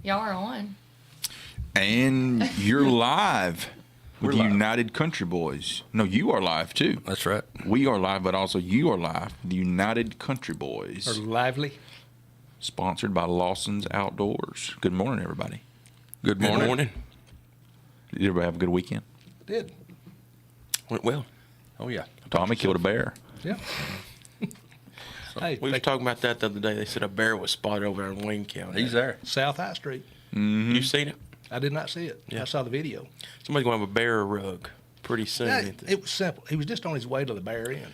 Y'all are on. And you're live with We're live. United Country Boys. No, you are live too. That's right. We are live, but also you are live. The United Country Boys. Or lively. Sponsored by Lawson's Outdoors. Good morning, everybody. Good morning. Did everybody have a good weekend? Did. Went well. Oh, yeah. Tommy killed a bear. Yeah. Hey, We were talking about that the other day. They said a bear was spotted over there in Wayne County. He's there. South High Street. You seen it? I did not see it. Yeah. I saw the video. Somebody's going to have a bear rug pretty soon. Yeah, ain't they? it was simple. He was just on his way to the Bear Inn.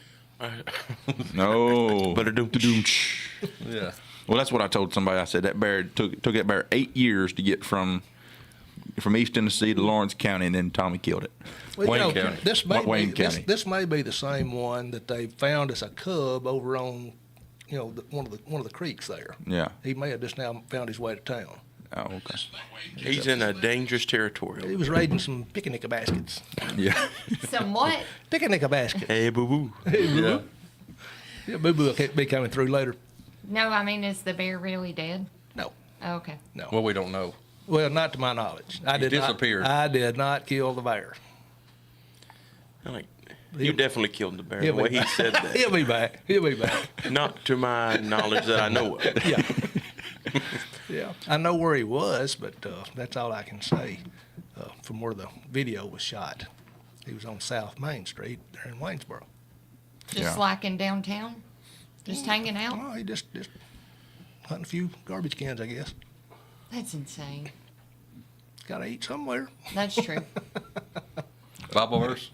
No. Ba-da-doom. Yeah. Well, that's what I told somebody. I said that bear took that bear 8 years to get from East Tennessee to Lawrence County, and then Tommy killed it. Well, Wayne County. This may Wayne be, County. This may be the same one that they found as a cub over on, one of the creeks there. Yeah. He may have just now found his way to town. Oh, okay. He's in a dangerous territory. He was raiding some picnic baskets. Yeah. Some what? Picnic basket. Hey, boo-boo. Yeah. Yeah, Boo Boo will be coming through later. No, I mean, is the bear really dead? No, Oh, okay. no. Well, we don't know. Well, not to my knowledge. I He did disappeared. Not, I did not kill the bear. Like, you definitely killed the bear. The He'll way be he back. said that. He'll be back. He'll be back. Not to my knowledge that I know of. Yeah. Yeah. I know where he was, but that's all I can say from where the video was shot. He was on South Main Street there in Waynesboro. Just Yeah. like in downtown? Just hanging out? Oh, he just hunting a few garbage cans, I guess. That's insane. Got to eat somewhere. That's true. Bible verse?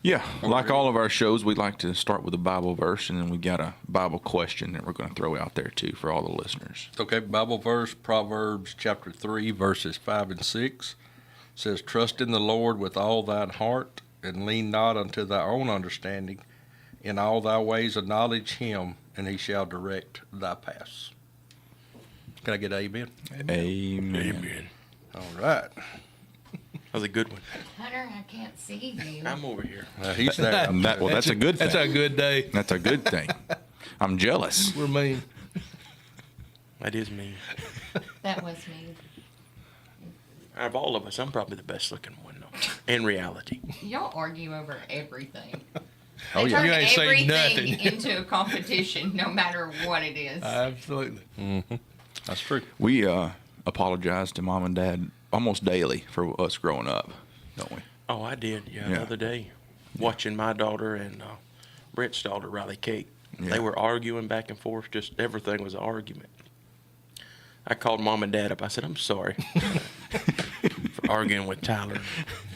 Yeah, like all of our shows, we like to start with a Bible verse, and then we got a Bible question that we're going to throw out there, too, for all the listeners. Okay, Bible verse, Proverbs chapter 3, verses 5 and 6 says, Trust in the Lord with all thine heart, and lean not unto thy own understanding. In all thy ways acknowledge him, and he shall direct thy paths. Can I get amen? Amen. All right. That was a good one. Hunter, I can't see you. I'm over here. He's there. That's a good thing. That's a good day. That's a good thing. I'm jealous. We're mean. That is me. That was me. Out of all of us, I'm probably the best looking one, though. In reality. Y'all argue over everything. Oh, They yeah. turn You ain't saying everything nothing. into a competition, no matter what it is. Absolutely. That's true. We apologize to Mom and Dad almost daily for us growing up, don't we? Oh, I did. Yeah, Yeah. the other day. Watching my daughter and Brett's daughter, Riley Kate. Yeah. They were arguing back and forth. Just everything was an argument. I called Mom and Dad up. I said, I'm sorry for arguing with Tyler and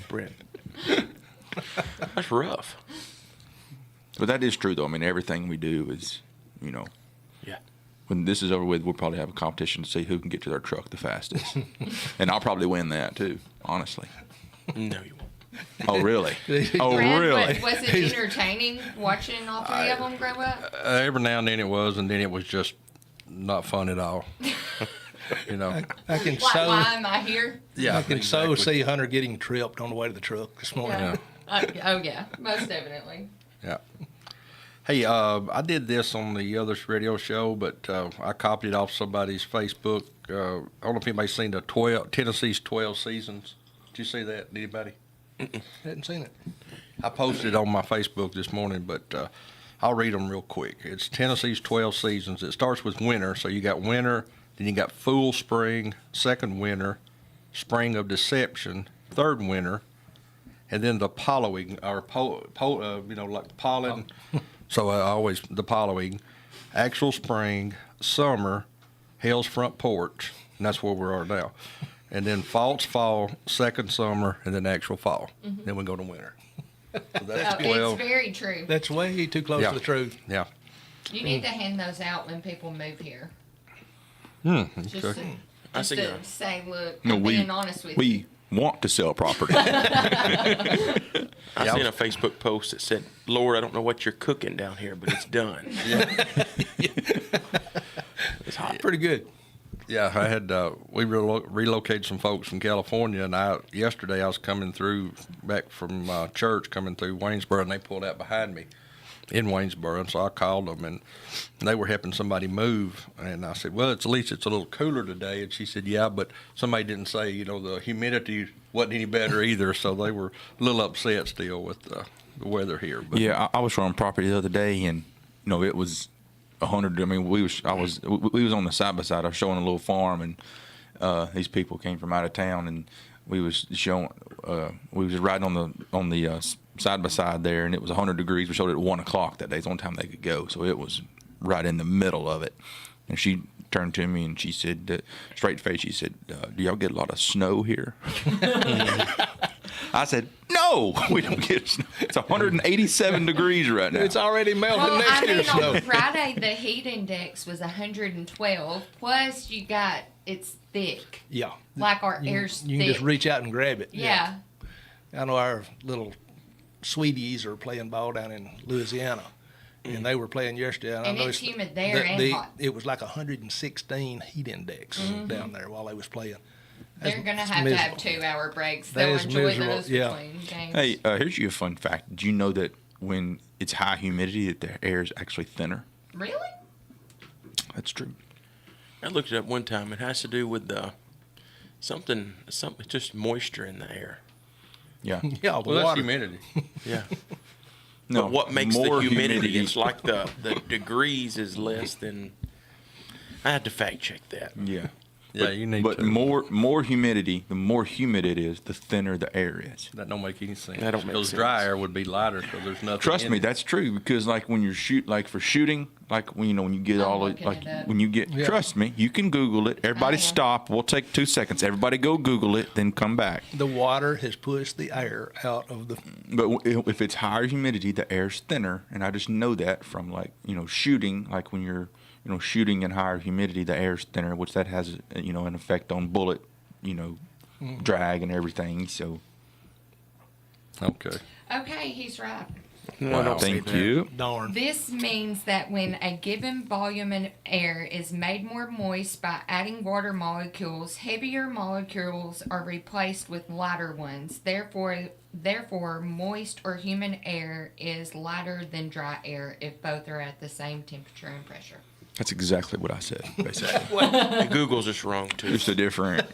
Brett. That's rough. But that is true, though. I mean, everything we do is, Yeah. when this is over with, we'll probably have a competition to see who can get to their truck the fastest. And I'll probably win that, too, honestly. No, you won't. Oh, really? Oh, Brad, really? Was it entertaining watching all three of them grow up? Every now and then it was, and then it was just not fun at all. I can Like, so why am I here? Yeah, I can so see Hunter getting tripped on the way to the truck this morning. Yeah. Oh, yeah, most definitely. Yeah. Hey, I did this on the other radio show, but I copied it off somebody's Facebook. I don't know if anybody's seen the Tennessee's 12 seasons. Did you see that? Anybody? Hadn't seen it. I posted it on my Facebook this morning, but I'll read them real quick. It's Tennessee's 12 seasons. It starts with winter, so you got winter, then you got full spring, second winter, spring of deception, third winter, and then the following, or like pollen. So the following, actual spring, summer, hell's front porch, and that's where we are now. And then false fall, second summer, and then actual fall. Then we go to winter. So that's Oh, 12. it's very true. That's way too close Yeah. to the truth. Yeah. You need to hand those out when people move here. Just Okay. to, I just see to that. say, look, No, I'm being honest with you. we want to sell property. I Yeah. seen a Facebook post that said, Lord, I don't know what you're cooking down here, but it's done. It's hot. Pretty good. Yeah, I had we relocated some folks from California, and yesterday I was coming through back from church, coming through Waynesboro, and they pulled out behind me, in Waynesboro, and so I called them, and they were helping somebody move, and I said, well, at least it's a little cooler today, and she said, yeah, but somebody didn't say, the humidity wasn't any better either, so they were a little upset still with the weather here. But Yeah, I was showing property the other day, and it was 100. I mean, we was on the side by side. I was showing a little farm, and these people came from out of town, and we was showing. We was riding on the side by side there, and it was 100 degrees. We showed it at 1 o'clock that day. It's the only time they could go, so it was right in the middle of it. And she turned to me and she said, straight face, she said, "Do y'all get a lot of snow here?" I said, "No, we don't get snow. It's 187 degrees right now." It's already melting Well, next I year mean, snow. on Friday the heat index was 112. Plus, it's thick, Yeah. like our air's You thick. can just reach out and grab it. Yeah. I know our little sweeties are playing ball down in Louisiana, and they were playing yesterday. And, And I it's noticed humid there and hot. It was like 116 heat index down there while they was playing. They're going to That's have miserable. 2-hour breaks. That They'll is enjoy miserable, those yeah. between games. Hey, here's you a fun fact. Did you know that when it's high humidity, that the air is actually thinner? Really? That's true. I looked it up one time. It has to do with something, just moisture in the air. Yeah. Yeah, the well, that's water. humidity. Yeah. No, But what makes the more humidity? It's like the degrees is less than. I had to fact check that. Yeah. Yeah, you need But to. more humidity, the more humid it is, the thinner the air is. That don't make any sense. That don't make Because sense. dry air would be lighter because there's nothing. Trust in me, it. that's true because like when you're for shooting, like when you get I'm all looking like it up. when you get Yeah. trust me, you can Google it. Everybody I am. stop. We'll take 2 seconds. Everybody go Google it, then come back. The water has pushed the air out of the. But if it's higher humidity, the air's thinner, and I just know that from shooting. Like when you're shooting in higher humidity, the air's thinner, which that has an effect on bullet drag and everything. So Okay. Okay, he's right. No, don't say thank that. you. Darn. This means that when a given volume of air is made more moist by adding water molecules, heavier molecules are replaced with lighter ones. Therefore, moist or humid air is lighter than dry air if both are at the same temperature and pressure. That's exactly what I said. Basically, And Google's just wrong too. just a different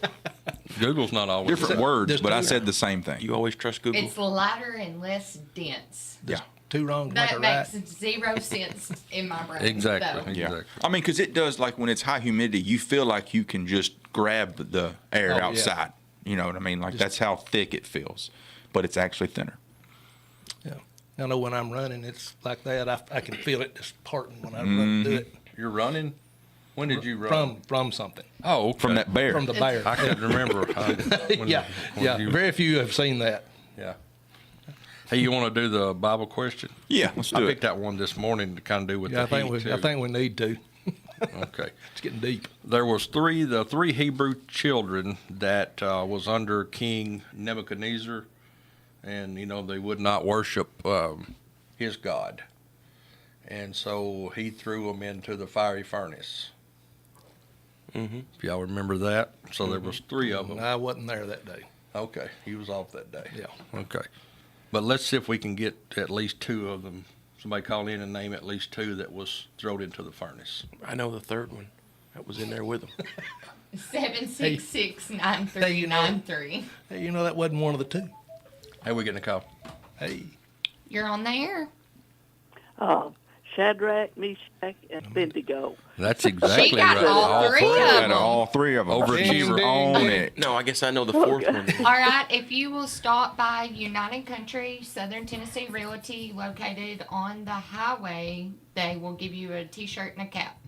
Google's not always different words, Just but I do said the same thing. You always trust Google. It's lighter and less dense. Yeah. Two wrong to make That a right. makes zero sense in my brain. Exactly. So. Yeah. Exactly. I mean, because it does, like when it's high humidity, you feel like you can just grab the air Oh, yeah. outside. You know what I mean? Like that's how thick it feels, but it's actually thinner. Yeah. I know when I'm running, it's like that. I can feel it just parting when I run through it You're running. When did you run? from something. Oh, okay. From that bear. From the bear. I couldn't remember. When Yeah. you- Very few have seen that. Yeah. Hey, you want to do the Bible question? Yeah, let's I do picked it. that one this morning to kind of do with Yeah, the heat too. I think we need to. Okay. It's getting deep. There was the three Hebrew children that was under King Nebuchadnezzar, and they would not worship his God, and so he threw them into the fiery furnace. Mm-hmm. If y'all remember that, so there was three of them. I wasn't there that day. Okay, he was off that day. Yeah. Okay, but let's see if we can get at least two of them. Somebody call in and name at least two that was thrown into the furnace. I know the third one that was in there with them. 7669393. Hey, that wasn't one of the two. Hey, we getting a call? Hey. You're on the air. Shadrach, Meshach, and Abednego. That's exactly She got right. all three of Out them. of all three of them. Overachiever. She's on it. No, I guess I know the fourth one. All right, if you will stop by United Country Southern Tennessee Realty located on the highway, they will give you a T-shirt and a cap.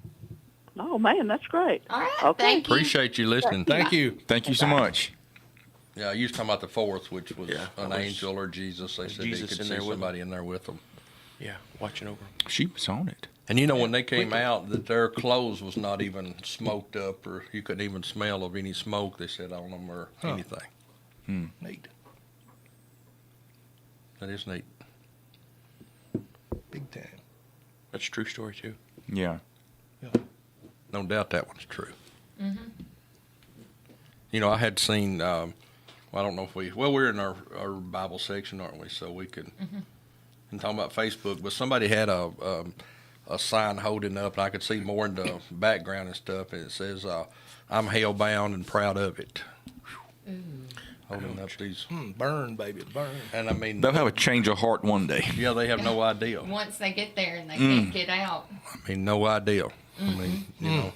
Oh, man, that's great. All right, Okay. thank you. Appreciate you listening. Thank you. Thank you so much. Yeah, you was talking about the fourth, which was Yeah, an that was- angel or Jesus. They said Jesus they could in see there with somebody in there with them. Yeah, watching over. She was on it. And when they came out, that their clothes was not even smoked up, or you couldn't even smell of any smoke, they said, on them or anything. Neat. That is neat. Big time. That's a true story too. Yeah. No doubt that one's true. I had seen, I don't know if we're in our Bible section, aren't we? So we could, and talking about Facebook, but somebody had a sign holding up, and I could see more in the background and stuff, and it says, "I'm hellbound and proud of it." Holding up these, Burn, baby, burn. and I mean, They'll have a change of heart one day. yeah, they have no idea. Once they get there and they can't get out. I mean, no idea. I mean, you know,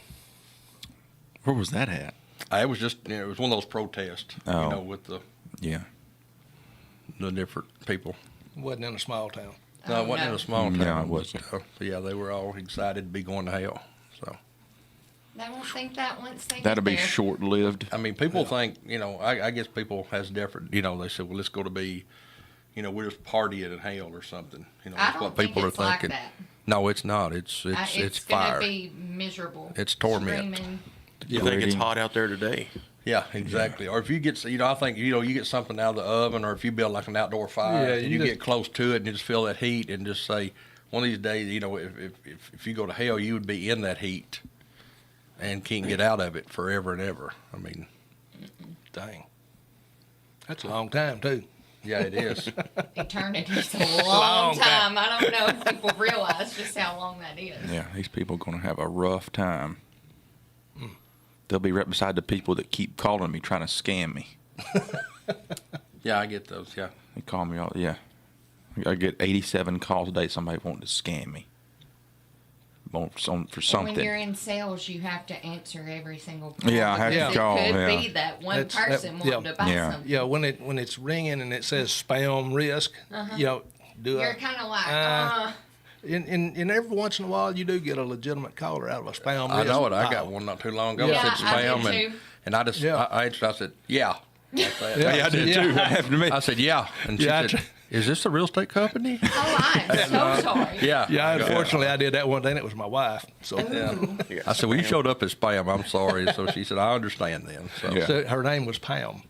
Where was that at? it was just, it was one of those protests, Oh. with the Yeah. different people. Wasn't in a small town. No, Oh, it wasn't no. in a small No, town. it wasn't. Yeah, they were all excited to be going to hell. So, They won't think that once they That'll get be there. short-lived. I mean, people think, I guess people has different, they say, well, let's go to be, we're just partying in hell or something. I That's don't what think people it's are like thinking. that. No, it's not. It's It's fire. gonna be miserable. It's torment. Screaming. You think it's Gritty. hot out there today? Yeah, exactly. Or if you get, I think, you get something out of the oven, or if you build like an outdoor fire, Yeah, and you you just- get close to it and you just feel that heat and just say, one of these days, if you go to hell, you would be in that heat and can't get out of it forever and ever. I mean, Dang. That's a long time, too. yeah, it is. Eternity's a long Long time. time. I don't know if people realize just how long that is. Yeah, these people are going to have a rough time. They'll be right beside the people that keep calling me trying to scam me. Yeah, I get those. Yeah. They call me all, yeah. I get 87 calls a day, somebody wanting to scam me. For When something. you're in sales, you have to answer every single call. Yeah, I have because to call, It could yeah. be that one That's- that- person wanting yeah. to buy Yeah. something. Yeah, when it's ringing and it says spam risk, do You're I? kind of like, And every once in a while, you do get a legitimate caller out of a spam risk. I know it. I got Oh. one not too long ago. Yeah, It said I did spam, too. and I just, Yeah. I answered, I said, yeah. Like that. Yeah, I did too. That happened to me. I said, yeah. And she Yeah, I said, is this a real estate company? oh, I'm so sorry. Yeah. Yeah, unfortunately, I did that one day, and it was my wife. So, Yeah. I said, well, you showed up as spam. I'm sorry. So she said, I understand then. So, Yeah. so her name was Pam.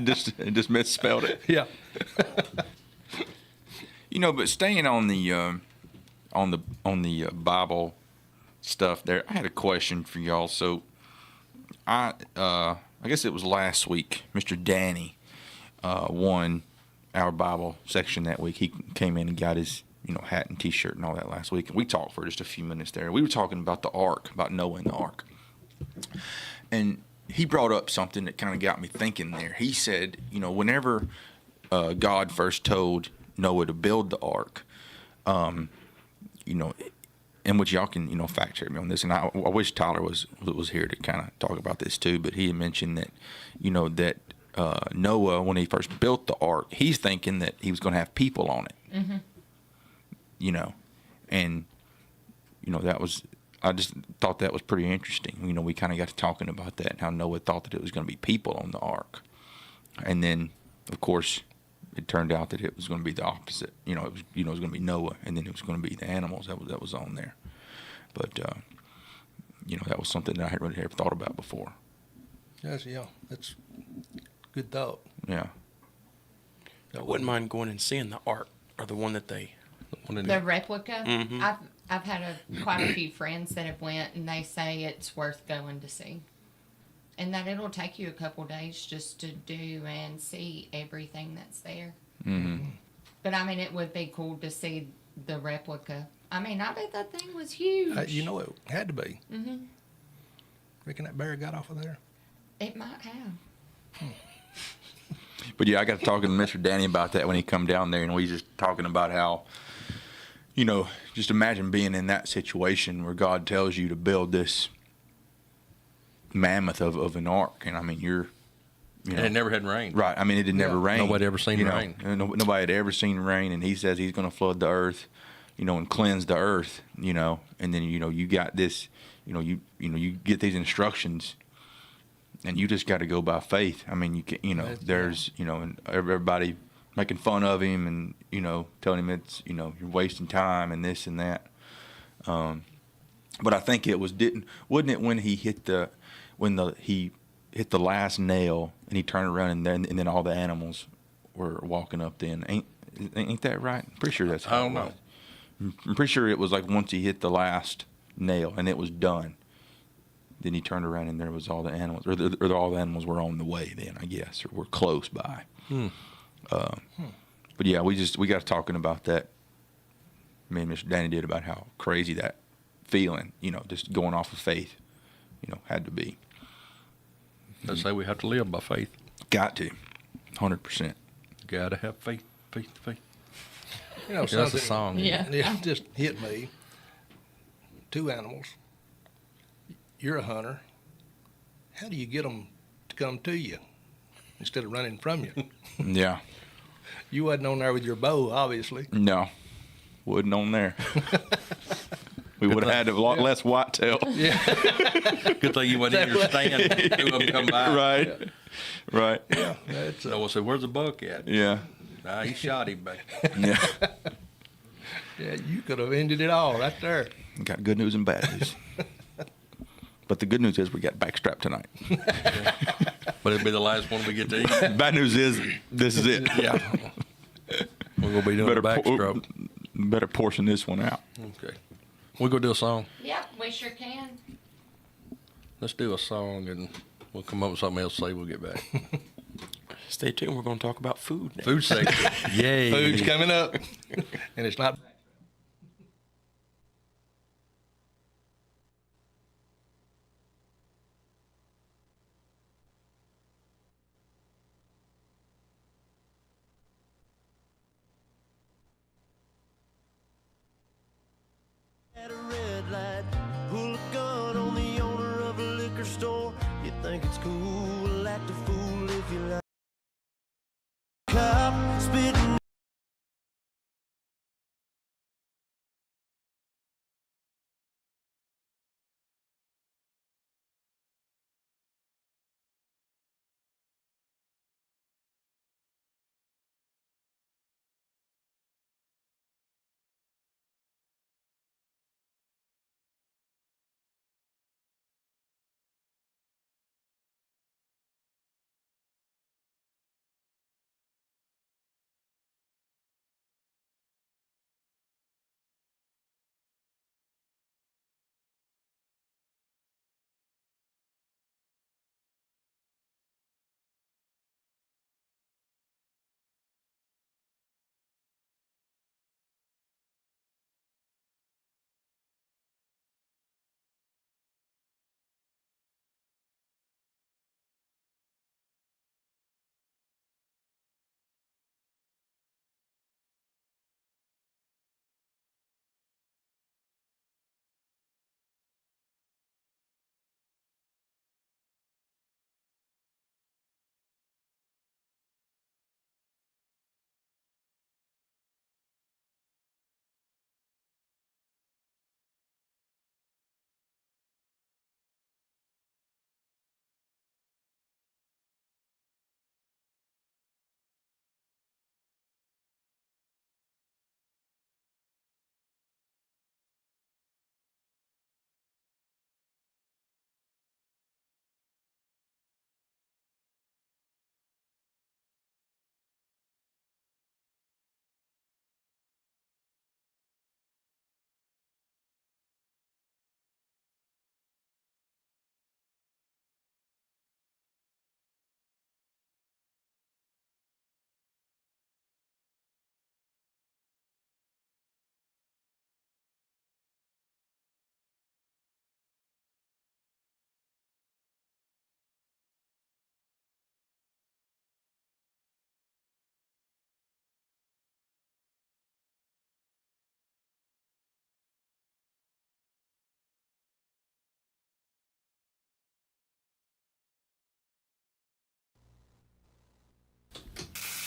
just misspelled it. Yeah. But staying on the Bible stuff there, I had a question for y'all. So I guess it was last week, Mr. Danny won our Bible section that week. He came in and got his hat and T-shirt and all that last week, and we talked for just a few minutes there. We were talking about the ark, about Noah and the ark, and he brought up something that kind of got me thinking there. He said, whenever God first told Noah to build the ark, in which y'all can, fact check me on this. And I wish Tyler was here to kind of talk about this too. But he had mentioned that, Noah, when he first built the ark, he's thinking that he was going to have people on it. Mm-hmm. And that was, I just thought that was pretty interesting. We kind of got to talking about that and how Noah thought that it was going to be people on the ark, and then of course it turned out that it was going to be the opposite. It was going to be Noah, and then it was going to be the animals that was on there. But that was something that I hadn't really ever thought about before. Yes, that's good thought. Yeah. I wouldn't mind going and seeing the art or the one that they. The replica. Mhm. I've had quite a few friends that have went, and they say it's worth going to see, and that it'll take you a couple days just to do and see everything that's there. Mm-hmm. But I mean, it would be cool to see the replica. I mean, I bet that thing was huge. It had to be. Mm-hmm. Reckon that bear got off of there? It might have. But yeah, I got to talking to Mr. Danny about that when he come down there, and we just talking about how, just imagine being in that situation where God tells you to build this mammoth of an ark, and I mean and it never had rained. right. I mean, it had never rained. Nobody ever seen rain. Nobody had ever seen rain, and he says he's going to flood the earth, and cleanse the earth, and then you got this, you get these instructions. And you just got to go by faith. I mean, there's, and everybody making fun of him and, telling him it's, you're wasting time and this and that. But I think it wasn't it when he hit the last nail and he turned around and then all the animals were walking up then. Ain't that right? I'm pretty sure that's how I don't it was. know. I'm pretty sure it was like once he hit the last nail and it was done. Then he turned around and there was all the animals, or all the animals were on the way then, I guess, or were close by. But yeah, we got talking about that. Me and Mr. Danny did about how crazy that feeling, just going off of faith, had to be. They say we have to live by faith. Got to, 100%. Gotta have faith, faith, faith. Something, That's a song. Yeah. It just hit me. 2 animals. You're a hunter. How do you get them to come to you instead of running from you? Yeah. You wasn't on there with your bow, obviously. No, wasn't on there. We would have had a lot less whitetail. Yeah. Good thing you went in your stand. 2 of them come by. Right. Yeah. That's So I said, "Where's the buck at?" Yeah. Nah, he shot him back. Yeah. yeah, you could have ended it all right there. Got good news and bad news. But the good news is we got backstrap tonight. But it'll be the last one we get to eat. Bad news is this is it. Yeah. We're gonna be doing a backstroke. Better portion this one out. Okay. We're gonna do a song. Yep, we sure can. Let's do a song and we'll come up with something else to say. We'll get back. Stay tuned. We're going to talk about food now. Food section. Yay. Food's coming up. And it's not. At a red light, pull a gun on the owner of a liquor store. You think it's cool, act a fool if you like. Cop spitting.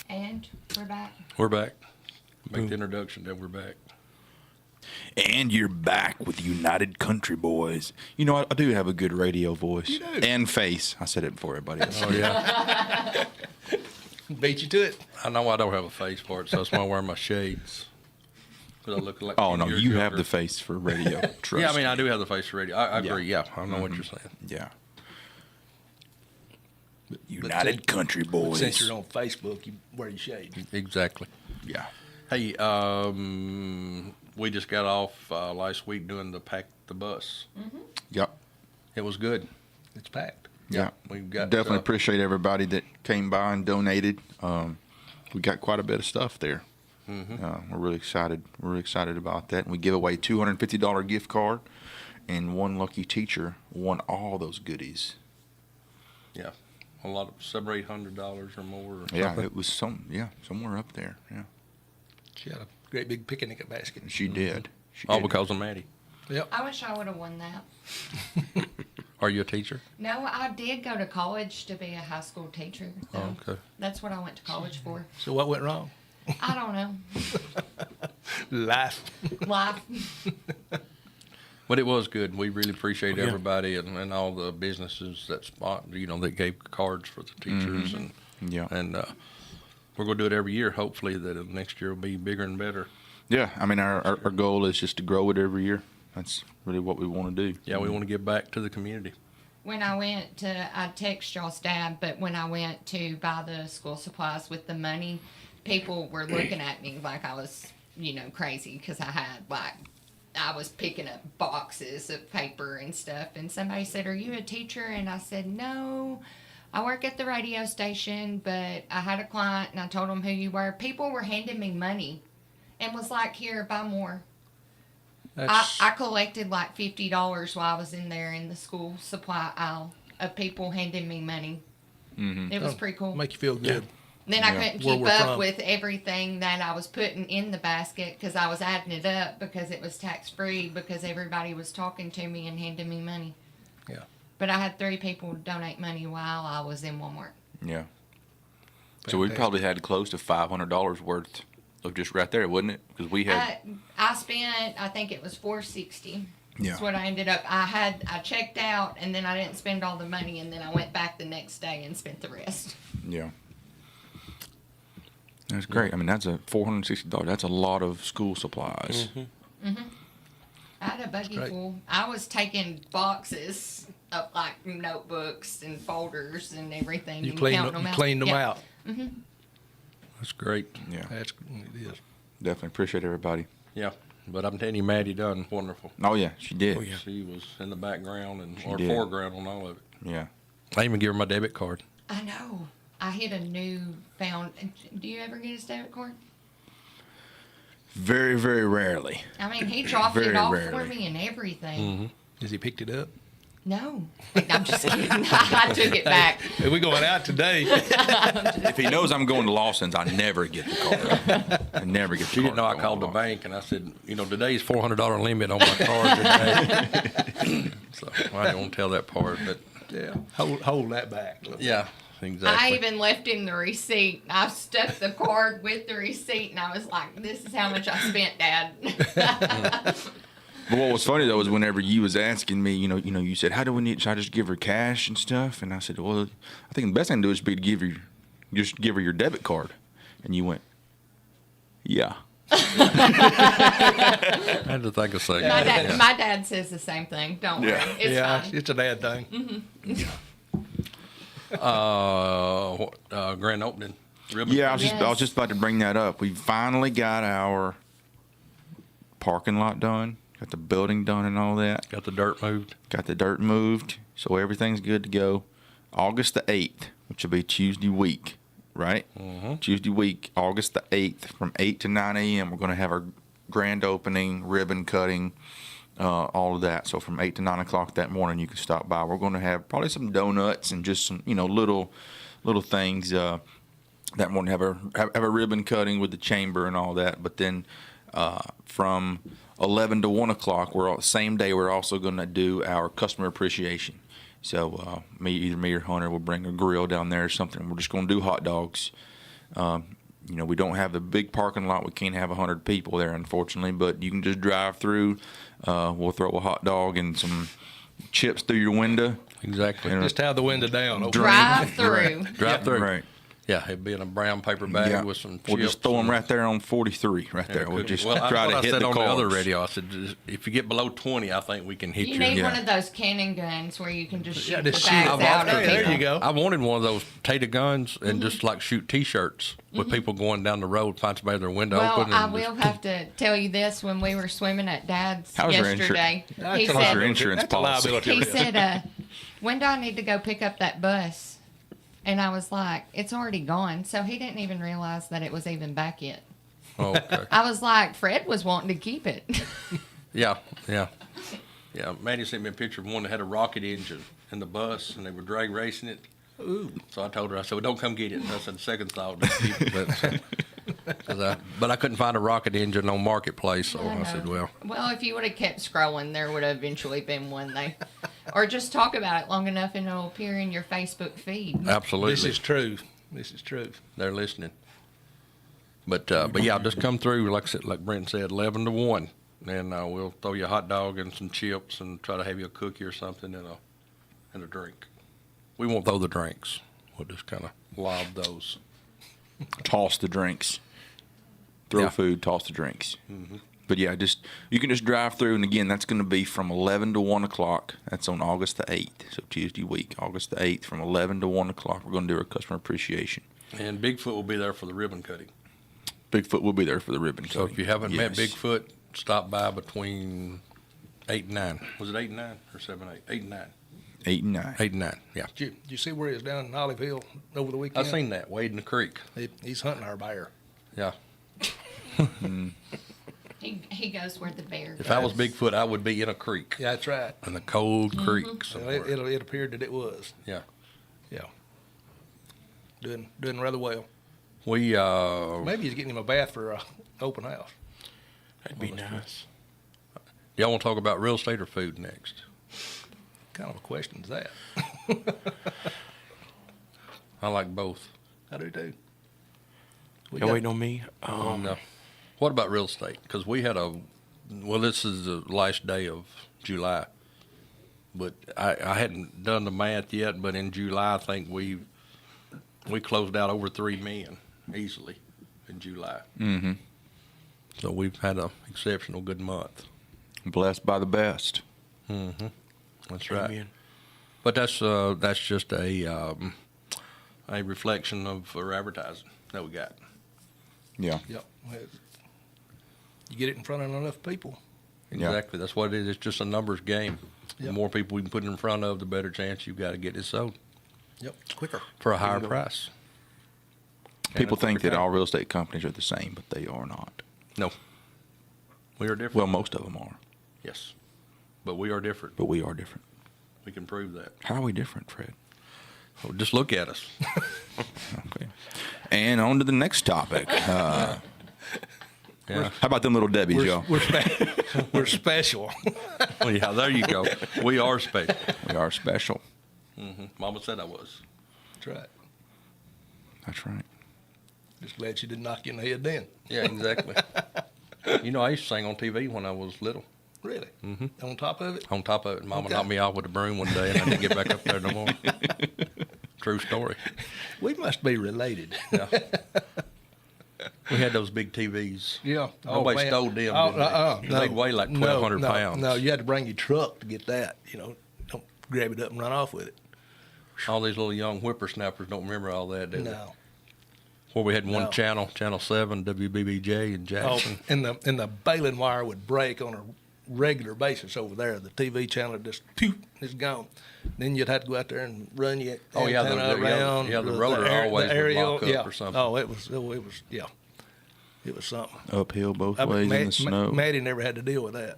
And we're back. We're back. Make the introduction, then we're back. And you're back with United Country Boys. I do have a good radio voice. You do. And face. I said it before everybody else. Oh, yeah. Beat you to it. I know I don't have a face for it, so that's why I wear my shades. 'Cause I look like Oh, no, you're you have younger. the face for radio. Trust Yeah, I mean, me. I do have the face for radio. I agree. Yeah, I know what you're saying. Yeah. United Country Boys. Since you're on Facebook, you wear your shades. Exactly. Yeah. Hey, we just got off last week doing the Pack the Bus. Yep. It was good. It's packed. Yeah. We've got Definitely appreciate everybody that came by and donated. we got quite a bit of stuff there. We're really excited. We're really excited about that. And we give away $250 gift card, and one lucky teacher won all those goodies. Yeah, a lot of $700 or $800 or more. Or Yeah, something. it was somewhere up there. Yeah, She had a great big picnic basket. she did. She All did. because of Maddie. Yep. I wish I would have won that. Are you a teacher? No, I did go to college to be a high school teacher. Though. Okay. That's what I went to college for. So what went wrong? I don't know. Life. Life. But it was good. We really appreciate everybody and all the businesses that that gave cards for the teachers Yeah. and we're going to do it every year. Hopefully that next year will be bigger and better. Yeah, I mean, our goal is just to grow it every year. That's really what we want to do. Yeah, we want to give back to the community. When I text y'all's dad, but when I went to buy the school supplies with the money, people were looking at me like I was, crazy because I was picking up boxes of paper and stuff. And somebody said, "Are you a teacher?" And I said, "No, I work at the radio station, but I had a client and I told them who you were." People were handing me money and was like, "Here, buy more." I collected like $50 while I was in there in the school supply aisle of people handing me money. It was pretty cool. Make you feel good. Then I couldn't Where keep we're up from. with everything that I was putting in the basket because I was adding it up because it was tax free because everybody was talking to me and handing me money. Yeah. But I had 3 people donate money while I was in Walmart. Yeah. So we probably had close to $500 worth of just right there, wouldn't it? Because we had. I spent, I think it was $460. Yeah. That's what I ended up. I checked out and then I didn't spend all the money and then I went back the next day and spent the rest. Yeah. That's great. I mean, that's $460. That's a lot of school supplies. I had a buggy great. full. I was taking boxes of like notebooks and folders and everything. You and cleaned counting them, them out. cleaned them Yeah. out. That's great. Yeah. It is. Definitely appreciate everybody. Yeah. But I'm telling you, Maddie done wonderful. Oh, yeah, she did. She was in the background or did. foreground on all of it. Yeah. I even gave her my debit card. I know. I hit a new found. Do you ever get a debit card? Very, very rarely. I mean, he dropped Very it off for rarely. me and everything. Has he picked it up? No, I'm just kidding. I took it back. Hey, we going out today. If he knows I'm going to Lawson's, I never get the card. I never get the She card. didn't know I going called to the Lawson's. bank and I said, today's $400 limit on my card today. So I didn't want to tell that part, but Yeah. Hold that back. yeah, exactly. I even left him the receipt. I stuck the card with the receipt, and I was like, "This is how much I spent, Dad." But what was funny though is whenever you was asking me, you said, "How do we need? Should I just give her cash and stuff?" And I said, "Well, I think the best thing to do is be to give her your debit card." And you went, "Yeah." I had to think a second. My dad says the same thing. Don't worry, Yeah. it's Yeah, fine. it's a bad thing. Grand opening. Ribbon. Yeah, I was Yes. just about to bring that up. We finally got our parking lot done, got the building done and all that. Got the dirt moved. Got the dirt moved, so everything's good to go. August the 8th, which will be Tuesday week, right? Tuesday week, August the 8th, from 8 to 9 a.m., we're going to have our grand opening, ribbon cutting, all of that. So from 8 to 9 o'clock that morning, you can stop by. We're going to have probably some donuts and just some, little things. That morning, have a ribbon cutting with the chamber and all that. But then from 11 to 1 o'clock, same day, we're also going to do our customer appreciation. So either me or Hunter will bring a grill down there or something. We're just going to do hot dogs. We don't have the big parking lot. We can't have 100 people there, unfortunately. But you can just drive through. We'll throw a hot dog and some chips through your window. Exactly. And Just have the window down. Okay. Drive through. Drive through. Right. Yeah, it'd be in a brown paper bag with some chips. We'll just throw them right there on 43 right there. We'll just well, try to I hit said the on cars. the other radio, I said, if you get below 20, I think we can hit you. You need Yeah. one of those cannon guns where you can just shoot the just bags shoot. out of Hey, there people. you go. I wanted one of those Tata guns and just like shoot T-shirts with people going down the road, find somebody with their window Well, open. I And will have to tell you this. When we were swimming at Dad's How's your yesterday, he How's your said, insurance That's a policy? liability. he said, when do I need to go pick up that bus? And I was like, it's already gone. So he didn't even realize that it was even back yet. Oh, okay. I was like, Fred was wanting to keep it. Yeah. Maddie sent me a picture of one that had a rocket engine in the bus, and they were drag racing it. Ooh. So I told her, I said, well, don't come get it. And I said, second thought, just keep it. But I couldn't find a rocket engine on Marketplace, so I said, well. Well, if you would have kept scrolling, there would have eventually been one there. Or just talk about it long enough and it'll appear in your Facebook feed. Absolutely. This is true. This is true. They're listening. But yeah, just come through, like I said, like Brent said, 11 to 1. And we'll throw you a hot dog and some chips and try to have you a cookie or something and a drink. We won't throw the drinks. We'll just kind of lob those. Toss the drinks. Throw Yeah. food, toss the drinks. Mm-hmm. But yeah, you can just drive through, and again, that's going to be from 11 to 1 o'clock. That's on August the 8th, so Tuesday week, August the 8th, from 11 to 1 o'clock. We're going to do our customer appreciation. And Bigfoot will be there for the ribbon cutting. Bigfoot will be there for the ribbon So cutting. if you haven't met Yes. Bigfoot, stop by between 8 and 9. Was it 8 and 9 or 7 and 8? 8 and 9. 8 and 9. 8 and 9, yeah. Did you see where he was down in Olive Hill over the I weekend? seen that, wading the creek. He's hunting our bear. Yeah. He goes where the bear If goes. I was Bigfoot, I would be in a creek. Yeah, that's right. In a cold creek Well, somewhere. it appeared that it was. Yeah. Yeah. Doing rather well. We, Maybe he's getting him a bath for an open house. That'd be nice. y'all want to talk about real estate or food next? Kind of a question is that? I like both. I do too. Y'all waiting on me? No. What about real estate? Because we had this is the last day of July, but I hadn't done the math yet, but in July, I think we closed out over 3 million easily in July. Mm-hmm. So we've had an exceptional good month. Blessed by the best. Mm-hmm. That's right. Amen. But that's just a reflection of our advertising that we got. Yeah. Yep. You get it in front of enough people. Yeah. Exactly. That's what it is. It's just a numbers game. The Yep. more people we can put in front of, the better chance you've got to get it sold Yep. It's quicker. for a higher Bingo. price. People And think it's that all real estate companies are the same, but they are not. No. We are different. Well, most of them are, Yes. But we are different. but we are different. We can prove that. How are we different, Fred? Well, just look at us. Okay. And on to the next topic. Yeah. How about them little Debbies, y'all? We're special. Well, yeah, there you go. We are special. We are special. Mama said I was. That's right. That's right. Just glad she didn't knock you in the head then. Yeah, exactly. You know, I used to sing on TV when I was little. Really? Mhm. On top of it? On top of it, Mama Okay. knocked me off with a broom one day, and I didn't get back up there no more. True story. We must be related. Yeah. We had those big TVs. Yeah. Nobody man. stole them, Oh, didn't they? They'd weigh like 1,200 no, pounds. No, you had to bring your truck to get that. Don't grab it up and run off with it. All these little young whippersnappers don't remember all that, do they? No. Where we had one No. channel, Channel 7, WBBJ in Oh, Jackson. and the baling wire would break on a regular basis over there. The TV channel just it's gone. Then you'd have to go out there and run your Oh, yeah, antenna around. the rotor always would aerial, lock up yeah. or something. Oh, it was yeah. It was something. Uphill both I mean, ways in the snow. Maddie never had to deal with that.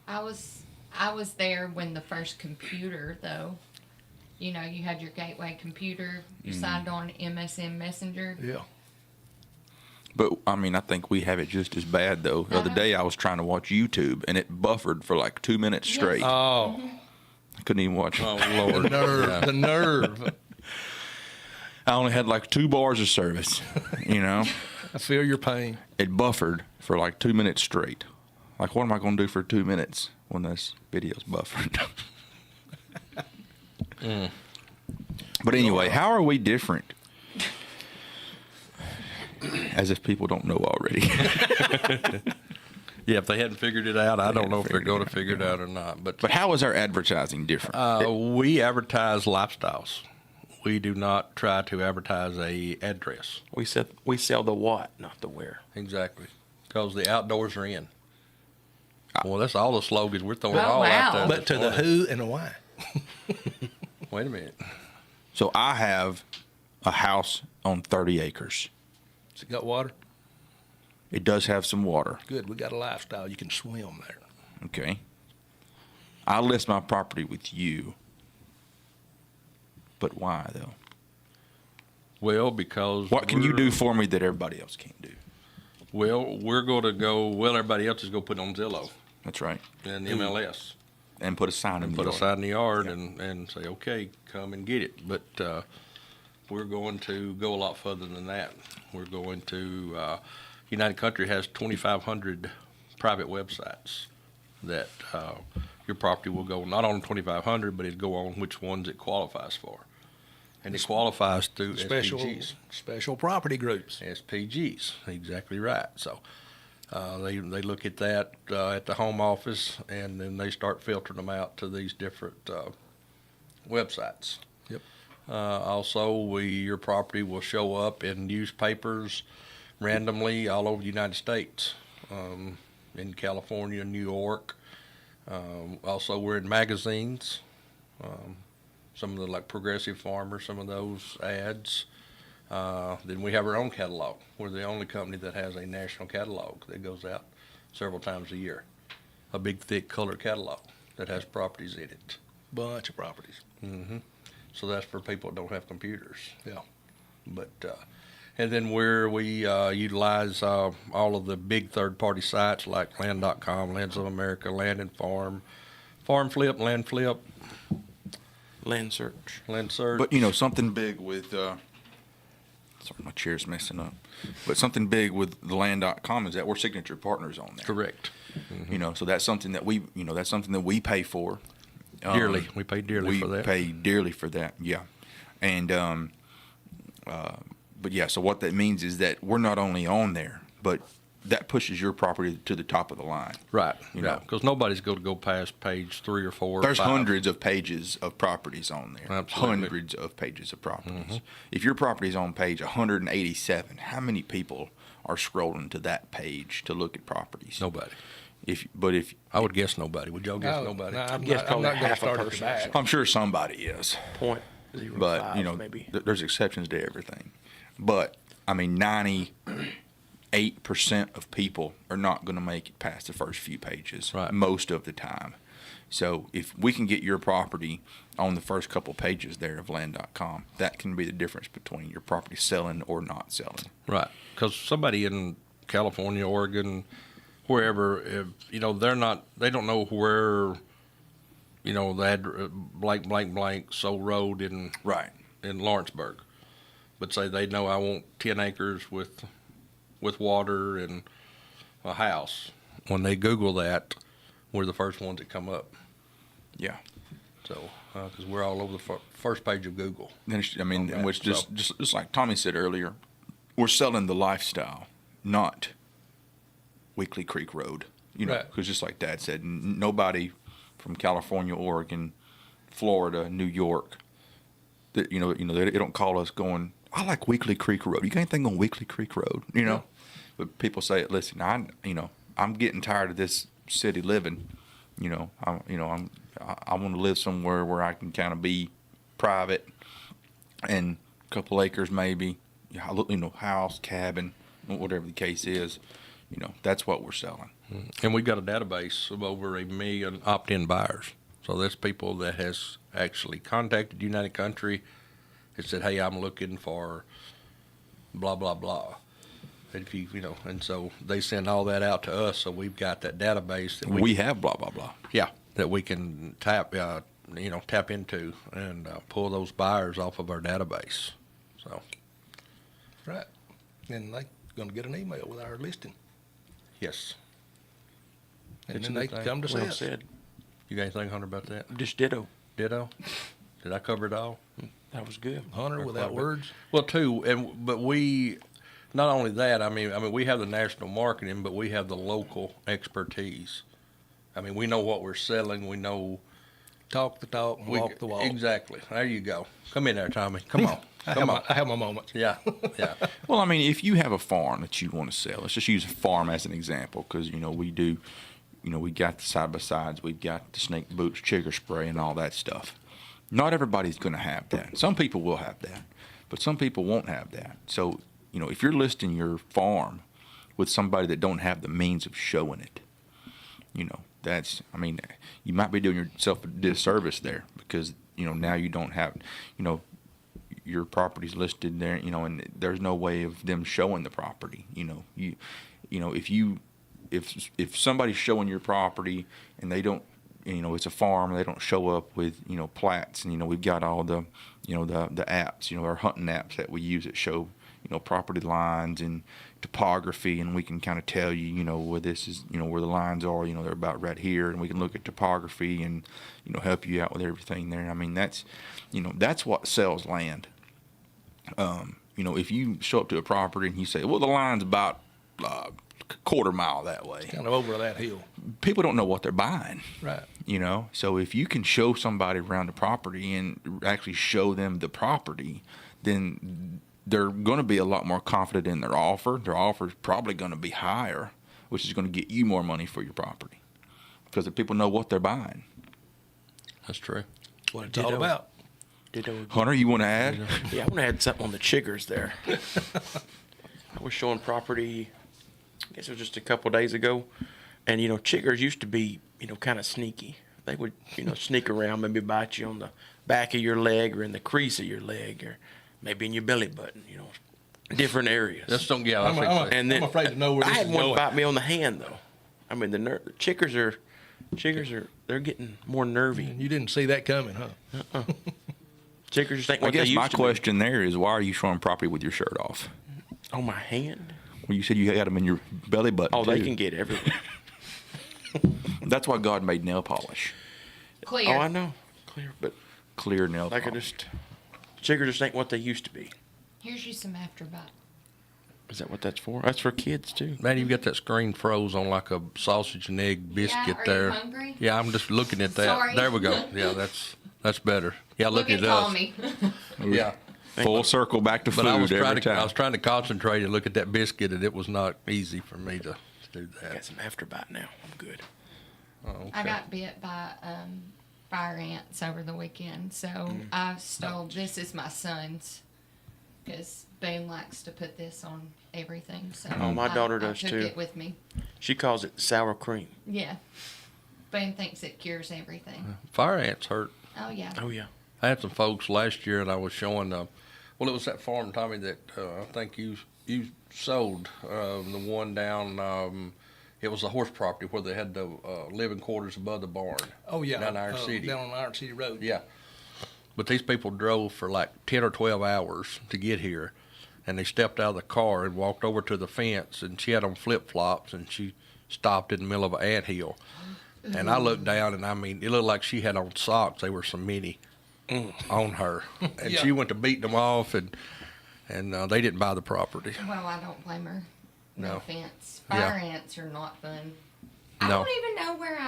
I was there when the first computer, though. You know, you had your gateway computer. You signed on MSN Messenger. Yeah. But, I mean, I think we have it just as bad, though. The other day I was trying to watch YouTube, and it buffered for like 2 minutes straight. Oh, I couldn't even watch it. Oh, Lord. the nerve, Yeah. the nerve. I only had like 2 bars of service, you know? I feel your pain. It buffered for like 2 minutes straight. Like, what am I going to do for 2 minutes when this video's buffered? But anyway, how are we different? As if people don't know already. Yeah, if they hadn't figured it out, I don't know if they're going to figure it out or not. But But how is our advertising different? we advertise lifestyles. We do not try to advertise a address. We sell the what, not the where. Exactly. Because the outdoors are in. Well, that's all the slogans. We're throwing Oh, it all wow. out there. But this to the morning. who and the why. Wait a minute. So I have a house on 30 acres. Has it got water? It does have some water. Good. We got a lifestyle. You can swim there. Okay. I list my property with you. But why, though? Well, because What can you we're- do for me that everybody else can't do? Well, we're going to go. Well, everybody else is going to put it on Zillow That's right. and MLS. And put a sign in the Put a yard. sign in the yard Yeah. and say, okay, come and get it. But we're going to go a lot further than that. We're going to, United Country has 2,500 private websites that your property will go, not on 2,500, but it'll go on which ones it qualifies for. And it qualifies through SPGs. Special property groups. SPGs, exactly right. So they look at that at the home office, and then they start filtering them out to these different websites. Yep. Also, your property will show up in newspapers randomly all over the United States, in California, New York. Also, we're in magazines. Some of the like Progressive Farmer, some of those ads. Then we have our own catalog. We're the only company that has a national catalog that goes out several times a year. A big, thick color catalog that has properties in it. Bunch of properties. So that's for people that don't have computers. Yeah. But and then we utilize all of the big third-party sites like Land.com, Lands of America, Land and Farm, Farm Flip, Land Flip, Land search. Land Search. But, something big with, sorry, my chair's messing up. But something big with the land.com is that we're signature partners on there. Correct. So that's something that we pay for. Dearly. We pay dearly for that. We pay dearly for that, yeah. And, but yeah, so what that means is that we're not only on there, but that pushes your property to the top of the line. Right. You Yeah. know. Because nobody's going to go past page 3 or 4 or There's 5. hundreds of pages of properties on there. Absolutely. Hundreds of pages of properties. If your property's on page 187, how many people are scrolling to that page to look at properties? Nobody. If I would guess nobody. Would y'all guess nobody? No, I'm Guess not, I'm probably not going to half a start at the person. back. I'm sure somebody is, 0.05 but maybe. there's exceptions to everything. But I mean, 98% of people are not going to make it past the first few pages, Right. most of the time. So if we can get your property on the first couple pages there of land.com, that can be the difference between your property selling or not selling. Right. Because somebody in California, Oregon, wherever, if, they don't know where, the blank, so road in Right. Lawrenceburg. But say they know I want 10 acres with water and a house. When they Google that, we're the first ones that come up. Yeah. So, because we're all over the first page of Google. Then Okay, which so- just like Tommy said earlier, we're selling the lifestyle, not Weekly Creek Road. Right. Because just like Dad said, nobody from California, Oregon, Florida, New York, that they don't call us going, I like Weekly Creek Road. You got anything on Weekly Creek Road? But people say, listen, I'm getting tired of this city living. I want to live somewhere where I can kind of be private and a couple acres maybe, house, cabin, whatever the case is. That's what we're selling. And we've got a database of over 1 million opt-in buyers. So that's people that has actually contacted United Country and said, hey, I'm looking for blah, blah, blah. And and so they send all that out to us. So we've got that database that We have blah, blah, blah. that we can tap into and pull those buyers off of our database. So, Right. And they're going to get an email with our listing. yes. And It's then a they good thing. come to see Well us. said. You got anything, Hunter, about that? Just ditto. Ditto? Did I cover it all? That was good. Hunter, without words. Well, too, but we, not only that, I mean, we have the national marketing, but we have the local expertise. I mean, we know what we're selling. We know. Talk the talk and walk the walk. Exactly. There you go. Come in there, Tommy. Come on. Come on. I have my moments. Yeah. Yeah. Well, I mean, if you have a farm that you want to sell, let's just use a farm as an example, because we do, we got the side by sides, we've got the snake boots, chigger spray, and all that stuff. Not everybody's going to have that. Some people will have that, but some people won't have that. So, if you're listing your farm with somebody that don't have the means of showing it, you might be doing yourself a disservice there because, now you don't have, your property's listed there, and there's no way of them showing the property. If somebody's showing your property and they don't, it's a farm, they don't show up with, plats, and, we've got all the, the apps, our hunting apps that we use that show, property lines and topography, and we can kind of tell you, where this is, where the lines are, they're about right here, and we can look at topography and, help you out with everything there. I mean, that's what sells land. If you show up to a property and you say, well, the line's about quarter mile that way, Kind of over that hill. people don't know what they're buying. Right. So if you can show somebody around the property and actually show them the property, then they're going to be a lot more confident in their offer. Their offer is probably going to be higher, which is going to get you more money for your property because the people know what they're buying. That's true. That's what it's all about. Hunter, you want to add? Yeah, I want to add something on the chiggers there. I was showing property, I guess it was just a couple days ago, and chiggers used to be kind of sneaky. They would sneak around, maybe bite you on the back of your leg or in the crease of your leg or maybe in your belly button. Different areas. Just don't get out. And then I'm afraid to know where I this had is one going. bite me on the hand though. I mean the chiggers are they're getting more nervy. You didn't see that coming, huh? Chiggers just ain't I what they guess used my to question there is, why are you showing property with your shirt off? be. On my hand. Well, you said you had them in your belly button. Oh, they too. can get everywhere. That's why God made nail polish. Clear. Oh, I know, clear, but Clear nail like polish. chiggers just ain't what they used to be. Here's you some afterbite. Is that what that's for? That's for kids too. Man, you've got that screen froze on like a sausage and egg biscuit are there. you hungry? Yeah, I'm just looking at that. Sorry. There we go. Yeah, that's better. Yeah, look at us. Tommy. Yeah. Full circle back to food But I was every time. I was trying to concentrate and look at that biscuit, and it was not easy for me to do I got that. some afterbite now. I'm good. Oh, okay. I got bit by fire ants over the weekend, so I stole. This is my son's because Boone likes to put this on everything. So Oh, my daughter does, I took too. it with me. She calls it sour cream. Yeah, Boone thinks it cures everything. Fire ants hurt. Oh yeah. Oh yeah. I had some folks last year, and I was showing. Well, it was that farm, Tommy, that I think you sold the one down. It was a horse property where they had the living quarters above the barn. Oh, yeah. Down Iron City. Down on Iron City Road. Yeah. But these people drove for like 10 or 12 hours to get here, and they stepped out of the car and walked over to the fence, and she had on flip-flops, and she stopped in the middle of an anthill. And I looked down, and I mean, it looked like she had on socks. They were cement on her. And Yeah. she went to beating them off, and they didn't buy the property. Well, I don't blame her. No, No. offense. Yeah. Fire ants are not fun. I No. don't even know where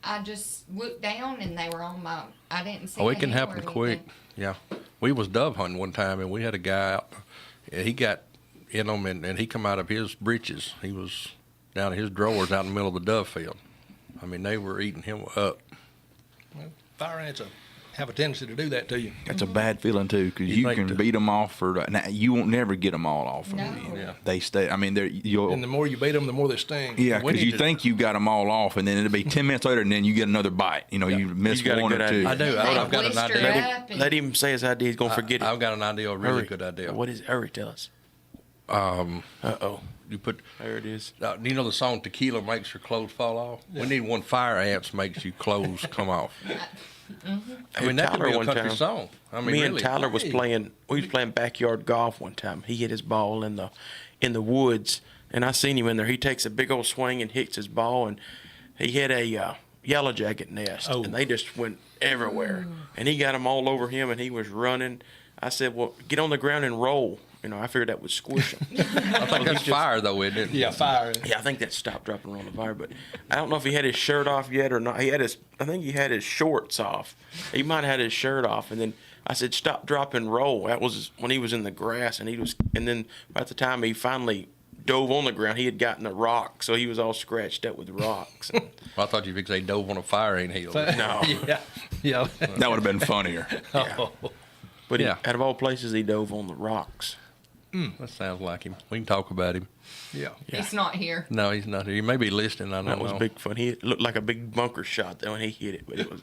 I just looked down and they were on my. I didn't see. Oh, the it can hill happen or quick. anything. Yeah. We was dove hunting one time, and we had a guy out. He got in them, and he come out of his breeches. He was down in his drawers out in the middle of the dove field. I mean, they were eating him up. Fire ants have a tendency to do that to you. That's a bad feeling too, because You you think can to- beat them off for. Now, you won't never get them all off. No. Yeah. They stay. I mean, they're you'll. And the more you beat them, the more they sting. Yeah, We because need you to- think you got them all off, and then it'll be 10 minutes later, and then you get another bite. You miss You got a one good or two. idea. I do. They I've got an blister idea. up and- Let him say his idea. He's gonna forget it. I've got an idea, a really Hurry. good idea. What is? Hurry, tell us. Um, Uh-oh. you put, There it is. you know the song "Tequila Makes Your Clothes Fall Off." We need one. Fire ants makes your clothes come off. I mean, that could Tyler be a one country time- song. I mean, Me really. and Tyler was Hey. playing. We was playing backyard golf one time. He hit his ball in the woods, and I seen him in there. He takes a big old swing and hits his ball, and he hit a yellow jacket nest, Oh. and they just went everywhere. And he got them all over him, and he was running. I said, "Well, get on the ground and roll." I figured that would squish him. I think that's fire, though, isn't it? Yeah, fire. Yeah, I think that stopped dropping around the fire, but I don't know if he had his shirt off yet or not. I think he had his shorts off. He might have had his shirt off, and then I said, "Stop, drop, and roll." That was when he was in the grass, and then by the time he finally dove on the ground. He had gotten a rock, so he was all scratched up with rocks. Well, I thought you would say dove on a fire ant hill. No. Yeah. That would have been funnier. But Yeah. out of all places, he dove on the rocks. That sounds like him. We can talk about him. Yeah. He's not here. No, he's not here. He may be listening. I don't That was know. big fun. It looked like a big bunker shot though when he hit it, but it was.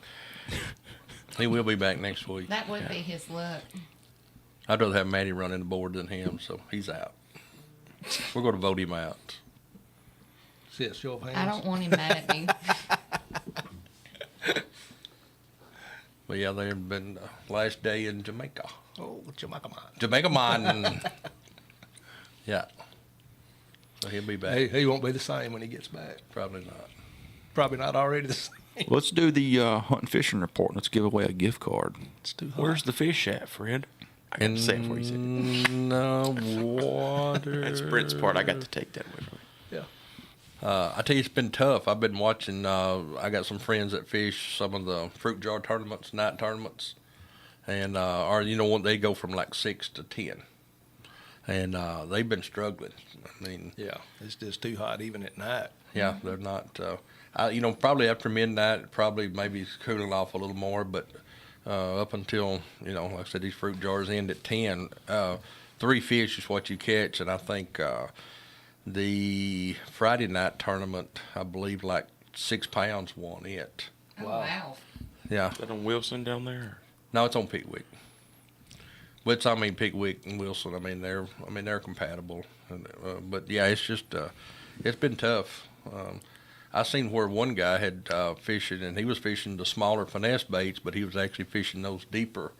He will be back next week. That would be his luck. I'd rather have Matty running the board than him, so he's out. We're going to vote him out. See a show of hands. I don't want him mad at me. But yeah, they've been last day in Jamaica. Oh, Jamaica man. Jamaica man. Yeah. So he'll be back. He won't be the same when he gets back. Probably not. Probably not already the same. Let's do the hunt and fishing report. Let's give away a gift card. It's too hot. Where's the fish at, Fred? I got to say it before you said it. No water. That's Brent's part. I got to take that away from him. I tell you, it's been tough. I've been watching. I got some friends that fish some of the fruit jar tournaments, night tournaments, and they go from like 6 to 10, and they've been struggling. I mean, Yeah, it's just too hot even at night. yeah, they're not. Probably after midnight, probably maybe it's cooling off a little more, but up until like I said, these fruit jars end at 10. 3 fish is what you catch, and I think. The Friday night tournament, I believe, like 6 pounds won it. Oh, wow. Yeah. Is that on Wilson down there? No, it's on Pickwick. Which Pickwick and Wilson. They're compatible. But yeah, it's just it's been tough. I seen where one guy had fishing, and he was fishing the smaller finesse baits, but he was actually fishing those deeper.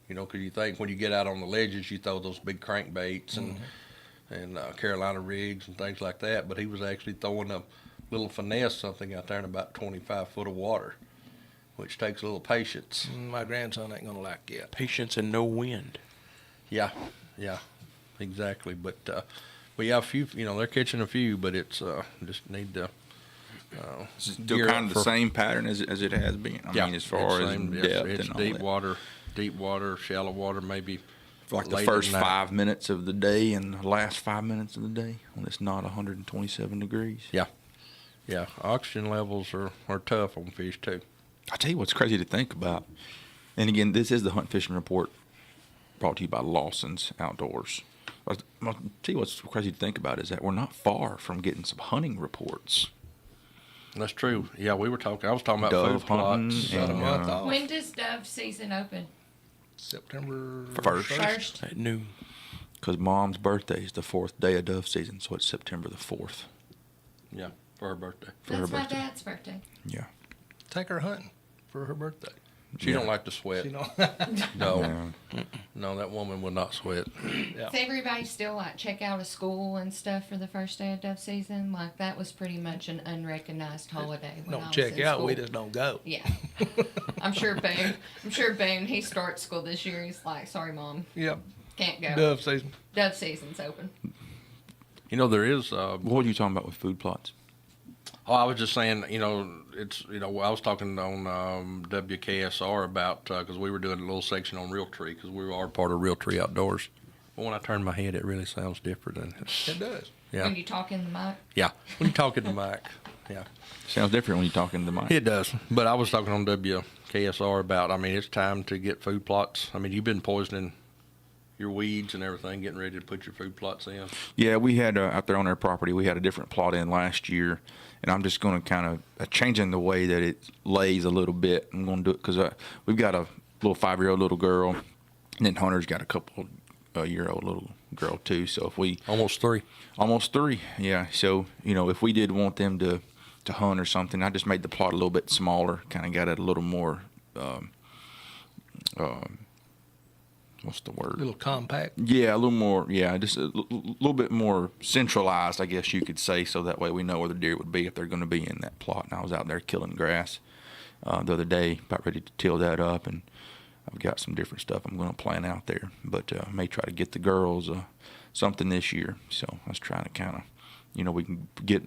Because you think when you get out on the ledges, you throw those big crankbaits and Carolina rigs and things like that, but he was actually throwing a little finesse something out there in about 25 foot of water, which takes a little patience. My grandson ain't gonna like it. Patience and no wind. Yeah, exactly. But yeah, a few, they're catching a few, but it's just need to. Still gear kind up of the for- same pattern as it has been. I mean, as far as depth it's and all deep that. deep water, shallow water, maybe. Like the late first at night. 5 minutes of the day and the last 5 minutes of the day when it's not 127 degrees. Yeah, oxygen levels are tough on fish too. I tell you what's crazy to think about. And again, this is the Hunt Fishing Report brought to you by Lawson's Outdoors. I'll tell you what's crazy to think about is that we're not far from getting some hunting reports. That's true. Yeah, I was talking about Dove food plots. hunting About a and, month off. When does dove season open? September First. At noon. because Mom's birthday is the 4th day of dove season, so it's September the 4th. Yeah, for her birthday. For her That's my birthday. dad's birthday. Yeah. Take her hunting for her birthday. She Yeah. don't like to sweat. You know. No, Yeah. no, that woman will not sweat. Does everybody still like check out of school and stuff for the first day of dove season? Like that was pretty much an unrecognized holiday. When I Don't was check in out. school. We just don't go. Yeah. I'm sure Boone, he starts school this year. He's like, sorry, Mom, Yep. can't go. Dove season. Dove season's open. There is. What are you talking about with food plots? Oh, I was just saying. It's. I was talking on WKSR about because we were doing a little section on Realtree because we are part of Realtree Outdoors. But when I turn my head, it really sounds different. And It does. yeah, When you talk in the mic. yeah. When you talking to Mike, yeah. Sounds different when you're talking to Mike. It does. But I was talking on WKSR about, it's time to get food plots. You've been poisoning your weeds and everything, getting ready to put your food plots in. Yeah, we had out there on their property, we had a different plot in last year, and I'm just going to kind of changing the way that it lays a little bit. I'm going to do it because we've got a little 5-year-old little girl, and then Hunter's got a couple year-old little girl too. So if we Almost 3. almost 3, yeah. So if we did want them to hunt or something, I just made the plot a little bit smaller, kind of got it a little more. What's the word? A little compact. Yeah, a little more. Yeah, just a little bit more centralized, I guess you could say. So that way we know where the deer would be if they're going to be in that plot. And I was out there killing grass the other day, about ready to till that up, and I've got some different stuff I'm going to plan out there. But I may try to get the girls something this year. So I was trying to kind of, we can get,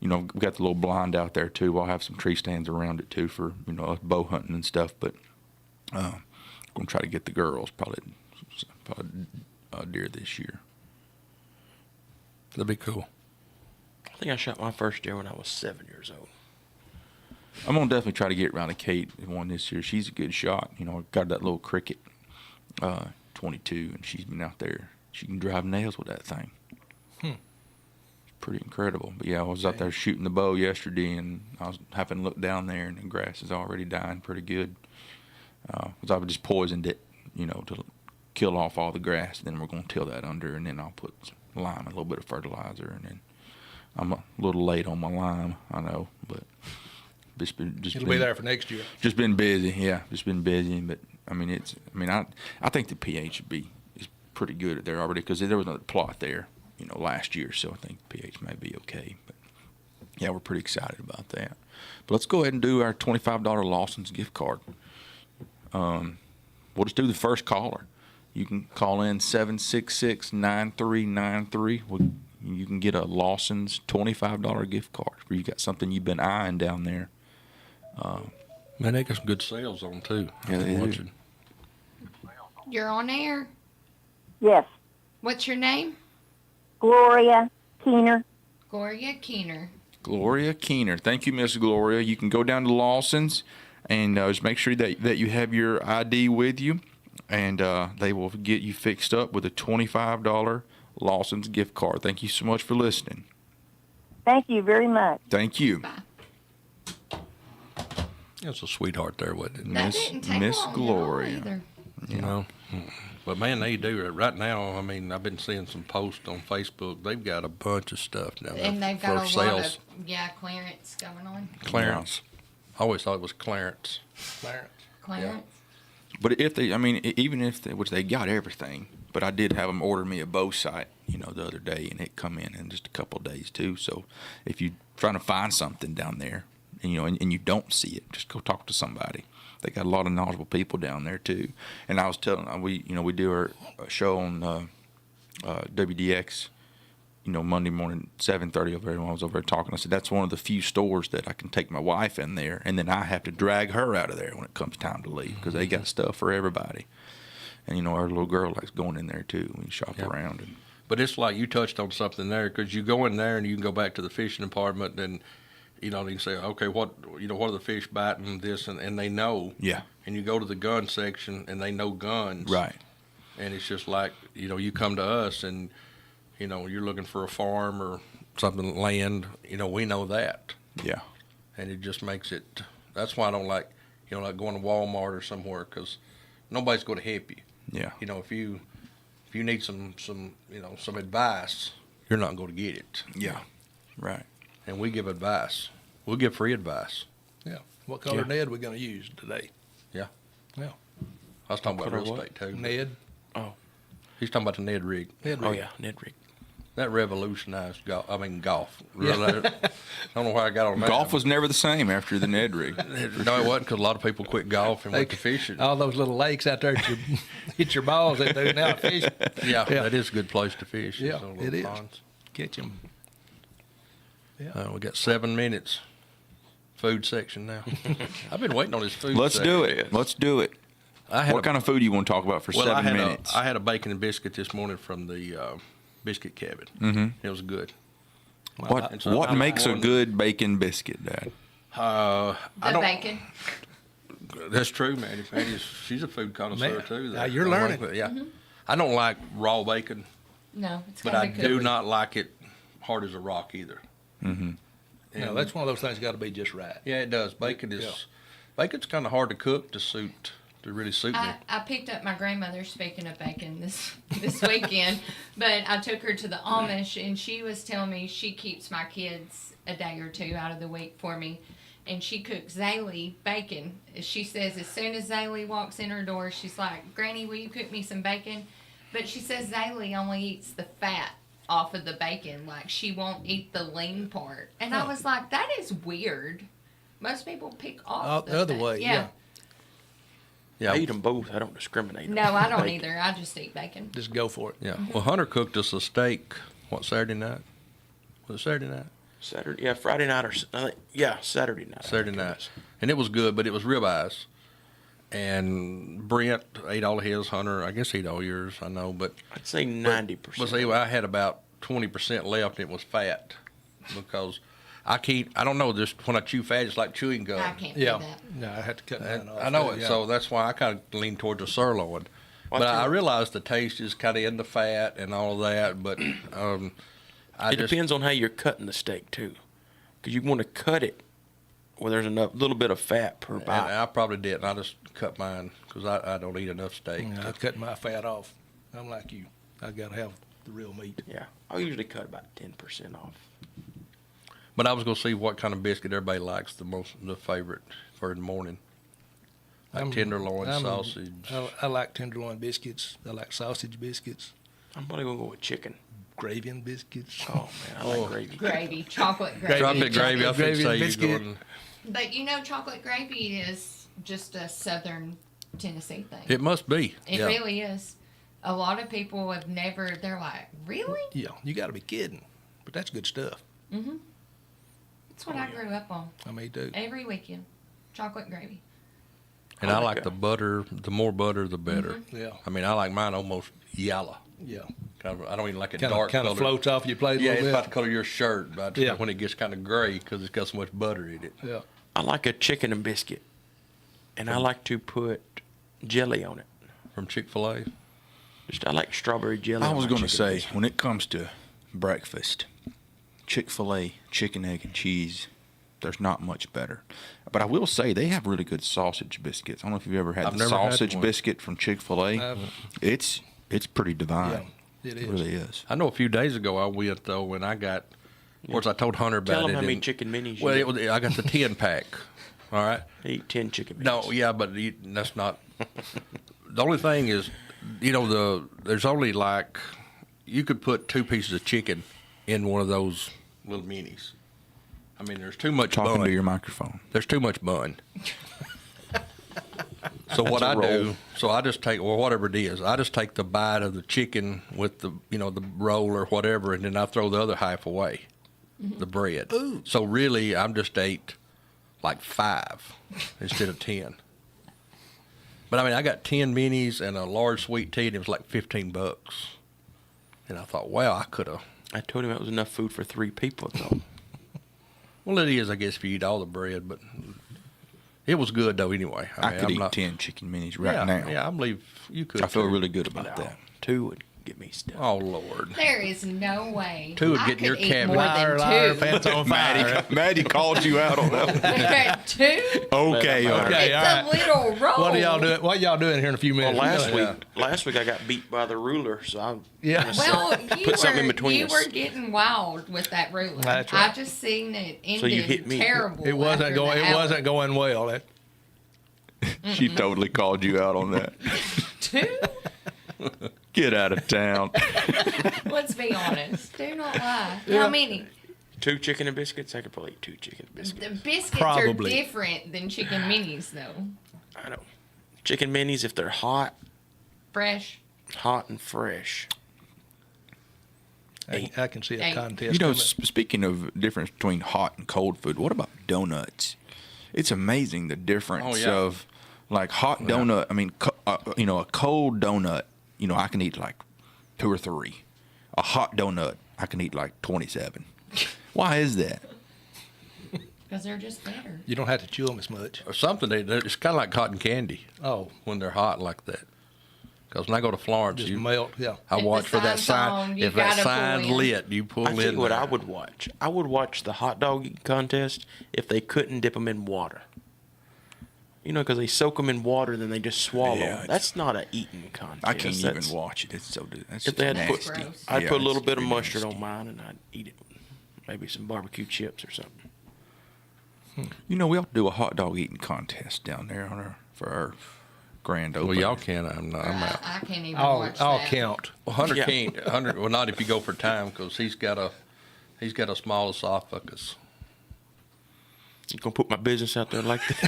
we got the little blind out there too. I'll have some tree stands around it too for us bow hunting and stuff. But I'm going to try to get the girls probably deer this year. That'd be cool. I think I shot my first deer when I was 7 years old. I'm gonna definitely try to get around to Kate one this year. She's a good shot. You know, got that little cricket, 22, and she's been out there. She can drive nails with that thing. It's pretty incredible. But yeah, I was out there shooting the bow yesterday, and I was having to look down there, and the grass is already dying pretty good. Because I just poisoned it, you know, to kill off all the grass. Then we're gonna till that under, and then I'll put some lime, a little bit of fertilizer, and then I'm a little late on my lime, I know, but. It'll be there for next year. Just been busy, yeah. Just been busy, but I mean, I think the pH is pretty good there already because there was another plot there, you know, last year, so I think pH may be okay. But yeah, we're pretty excited about that. But let's go ahead and do our $25 Lawson's gift card. We'll just do the first caller. You can call in 766-9393. You can get a Lawson's $25 gift card where you got something you've been eyeing down there. Man, they got some good sales on too. Yeah, they do. Watching. You're on air. Yes. What's your name? Gloria Keener. Gloria Keener. Gloria Keener. Thank you, Miss Gloria. You can go down to Lawson's and just make sure that you have your ID with you, and they will get you fixed up with a $25 Lawson's gift card. Thank you so much for listening. Thank you very much. Thank you. Bye. That's a sweetheart there, wasn't it? That Miss- didn't take Miss long Gloria. at all either. You know, but man, they do right now. I mean, I've been seeing some posts on Facebook. They've got a bunch of stuff now And they've got for a lot sales. of clearance going on. Clearance. I always thought it was clearance. Clearance. But if they, I mean, even if they, which they got everything, but I did have them order me a bow sight, you know, the other day, and it come in just a couple of days too. So if you're trying to find something down there, and, you know, and you don't see it, just go talk to somebody. They got a lot of knowledgeable people down there too. And I was telling we do our show on WDXE, you know, Monday morning 7:30 over there. When I was over there talking, I said that's one of the few stores that I can take my wife in there, and then I have to drag her out of there when it comes time to leave because they got stuff for everybody. And you know, our little girl likes going in there too. We shop around. And But it's like you touched on something there because you go in there and you can go back to the fishing department and, you know, you can say, okay, what are the fish biting this, and they know. yeah, And you go to the gun section and they know guns. right. And it's just like, you know, you come to us and, you know, you're looking for a farm or something, land, you know, we know that. Yeah, And it just makes it, that's why I don't like, you know, like going to Walmart or somewhere because nobody's going to help you. yeah, You know, if you need some you know, some advice, you're not going to get it. yeah, right. And we give advice. We'll give free advice. Yeah. What color Ned we going to use today? Yeah. Yeah. I was talking about Color real what? estate too. Ned. Oh, He's talking about the Ned rig. Ned oh rig. yeah, Ned Rig. That revolutionized golf. I mean golf. Really, I don't know why I got on that. Golf was never the same after the Ned rig. No, it wasn't because a lot of people quit golf and went to fishing. All those little lakes out there that you hit your balls at do now fish. Yeah, Yeah. that is a good place to fish. Yeah, those little it is. ponds. Catch them. We got 7 minutes. Food section now. I've been waiting on this food. Let's section. do it. Let's do it. I had What kind of food do you want to talk about for 7 minutes? I had a bacon and biscuit this morning from the biscuit cabin. Mm-hmm. It was good. What And so what I'm makes a going- good bacon biscuit, Dad? I The don't. bacon. That's true, man. She's a food connoisseur Man, too. now you're I don't learning. like- yeah. I don't like raw bacon, No, it's but gotta I be do cooked. not like it hard as a rock either. Mm-hmm. No, that's one of those things got to be just right. Yeah, it does. Bacon's kind of hard to cook to really suit me. I picked up my grandmother, speaking of bacon, this weekend, but I took her to the Amish, and she was telling me she keeps my kids a day or two out of the week for me, and she cooks Zaylee bacon. She says as soon as Zaylee walks in her door, she's like, Granny, will you cook me some bacon? But she says Zaylee only eats the fat off of the bacon, like she won't eat the lean part. And I was like, that is weird. Most people pick off The other fat. way, yeah. Yeah, I eat them both. I don't discriminate. No, on I don't bacon. either. I just eat bacon. Just go for it. yeah. Well, Hunter cooked us a steak. Saturday night? Was it Saturday night? Saturday, yeah, Friday night or Saturday night. I Saturday think it night. was. And it was good, but it was ribeyes. And Brent ate all of his. Hunter, I guess, ate all yours. I know, but I'd say 90%. But see, I had about 20% left, and it was fat because I don't know, just when I chew fat, it's like chewing gum. I can't Yeah. do that. No, I had to cut And mine off. I know too, it, yeah. so that's why I kind of lean towards the sirloin. Well, But I I think- realize the taste is kind of in the fat and all of that. But It depends on how you're cutting the steak too, because you want to cut it where there's enough little bit of fat per And bite. I probably didn't. I just cut mine because I don't eat enough steak. I cut my fat off. I'm like you. I got to have the real meat. Yeah, I usually cut about 10% off. But I was going to see what kind of biscuit everybody likes the favorite for in the morning. Like tenderloin, sausage. I like tenderloin biscuits. I like sausage biscuits, I'm probably gonna go with chicken. gravy and biscuits. Oh man, I like gravy. Gravy, chocolate gravy. Chocolate gravy. I think gravy say and you biscuit. going. But you know, chocolate gravy is just a southern Tennessee thing. It must be. It yeah. really is. A lot of people have never, they're like, really? Yeah, you got to be kidding. But that's good stuff. That's what I grew up on. I mean, dude. Every weekend. Chocolate gravy. And Oh I my like God. the butter. The more butter, the better. Yeah, I mean, I like mine almost yellow. yeah. Kind of, I don't even like it Kind dark of color. floats off your plate a Yeah, it's little about bit. the color of your shirt, but Yeah. when it gets kind of gray because it's got so much butter in it. Yeah. I like a chicken and biscuit, and I like to put jelly on it. From Chick-fil-A. I like strawberry jelly. I on was my going to chicken and say, biscuit. when it comes to breakfast, Chick-fil-A, chicken, egg, and cheese, there's not much better. But I will say they have really good sausage biscuits. I don't know if you've ever had I've the never had sausage one. biscuit from Chick-fil-A. haven't. It's pretty divine. Yeah, it is. really is. I know a few days ago I went though and I got. Of course, I told Hunter about Tell it. them how many and- chicken minis. Well, you it was, I got the 10-pack. All right. eat 10 chicken minis. No, yeah, but that's not. The only thing is, there's only like you could put 2 pieces of chicken in one of those little minis. I mean, there's too much Talking bun. to your microphone. There's too much bun. So what That's I a roll. do, so I just take, well, whatever it is, I just take the bite of the chicken with the, the roll or whatever, and then I throw the other half away, the bread. Ooh. So really, I'm just ate like 5 instead of 10. But I mean, I got 10 minis and a large sweet tea, and it was like $15. And I thought, wow, I could have. I told him that was enough food for 3 people, though. Well, it is, I guess, if you eat all the bread, but it was good though. Anyway, I mean, could I'm eat not- 10 chicken minis right yeah, now. Yeah, I believe you could. I feel too. really good about No, that. 2 would get me stuff. Oh Lord. There is no way. Two would I get in your could eat cabinet. more Liar, than liar, 2. pants on fire. Maddie called you out on that. 2? Okay, all right. Okay, It's all a right. little roll. What are y'all doing? What y'all doing here in a few Well, minutes? last week I got beat by the ruler, so I Yeah. Well, you Put something in were, between you us. were getting wild with that ruler. That's right. I just seen it ended So you hit me. terrible. It wasn't after going. the It hour. wasn't going well. That, She totally called you out on that. 2? Get out of town. Let's be honest. Do not lie. How many? 2 chicken and biscuits. I could probably eat 2 chicken and biscuits. The biscuits Probably. are different than chicken minis, though. I know. Chicken minis, if they're hot and fresh. I can see a Hey. contest. You know, coming. speaking of difference between hot and cold food, what about donuts? It's amazing the difference Oh, yeah. of like hot donut. I mean, a cold donut, I can eat like 2 or 3. A hot donut, I can eat like 27. Why is that? Because they're just better. You don't have to chew them as much. Or something. It's kind of like cotton candy Oh, when they're hot like that. Because when I go to Florence, just melt. Yeah. I If the watch for that sign's sign. on, you If that gotta pull sign's in. lit, you pull I in. tell you what there. I would watch. I would watch the hot dog eating contest if they couldn't dip them in water. Because they soak them in water, then they just swallow. Yeah, 'em. it's- That's not a eating contest. I can't That's- even watch it. It's so. That's If they had nasty. put, Gross. I'd Yeah, put a little it's bit of pretty mustard nasty. on mine, and I'd eat it. Maybe some barbecue chips or something. We ought to do a hot dog eating contest down there for our grand Well, opening. y'all can. I'm out. I can't even I'll watch I'll that. count. Well, Hunter Yeah. can't. Hunter, well, not if you go for time, because he's got a small esophagus. You gonna put my business out there like that?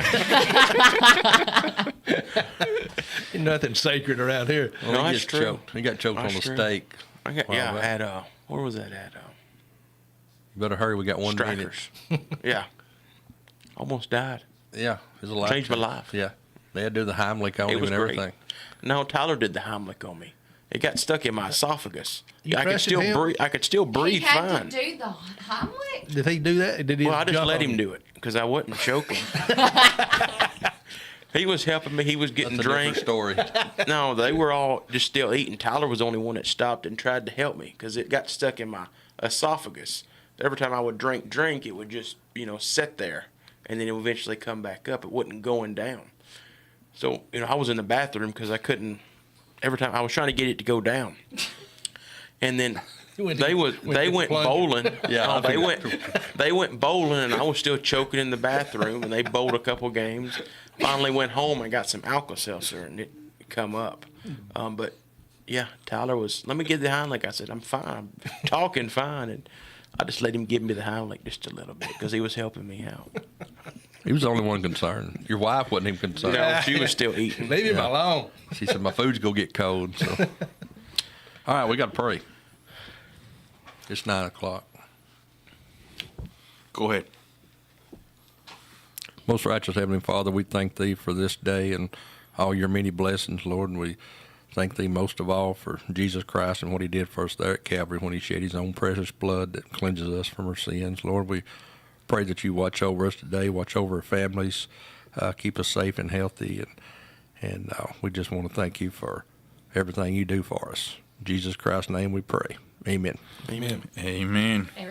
Ain't nothing sacred around here. Well, No, he that's gets true. choked. He got choked That's on the true. steak. I got, Wow, yeah, I that- had where was that at? You better hurry. We got 1 minute. Strikers. Yeah, almost died. Yeah, it was a life Changed my change. life. Yeah, they had to do the Heimlich on It him was and great. everything. No, Tyler did the Heimlich on me. It got stuck in my esophagus. You I could pressured still him? breathe. I could still He breathe had fine. to do the Heimlich. Did he do that? Did he? Well, I just jump let on him you? do it because I wasn't choking. He was helping me. He was getting That's a different drink. story. No, they were all just still eating. Tyler was the only one that stopped and tried to help me because it got stuck in my esophagus. Every time I would drink, it would just, sit there, and then it would eventually come back up. It wasn't going down. So, I was in the bathroom because I couldn't. Every time I was trying to get it to go down, and then they went bowling. Yeah, No, I they went bowling, and I was still choking in the bathroom. And they bowled a couple games. Finally went home and got some Alka-Seltzer, and it come up. But yeah, Tyler was. Let me get the Heimlich. I said I'm fine. I'm talking fine, and I just let him give me the Heimlich just a little bit because he was helping me out. He was the only one concerned. Your wife wasn't even concerned. No, she was still eating. Leave him alone. She said, my food's going to get cold. So. All right, we got to pray. It's 9 o'clock. Go ahead. Most righteous Heavenly Father, we thank Thee for this day and all your many blessings, Lord. And we thank Thee most of all for Jesus Christ and what He did for us there at Calvary when He shed His own precious blood that cleanses us from our sins. Lord, we pray that You watch over us today, watch over our families, keep us safe and healthy. And we just want to thank You for everything You do for us. In Jesus Christ's name we pray. Amen. Amen. Amen. Everybody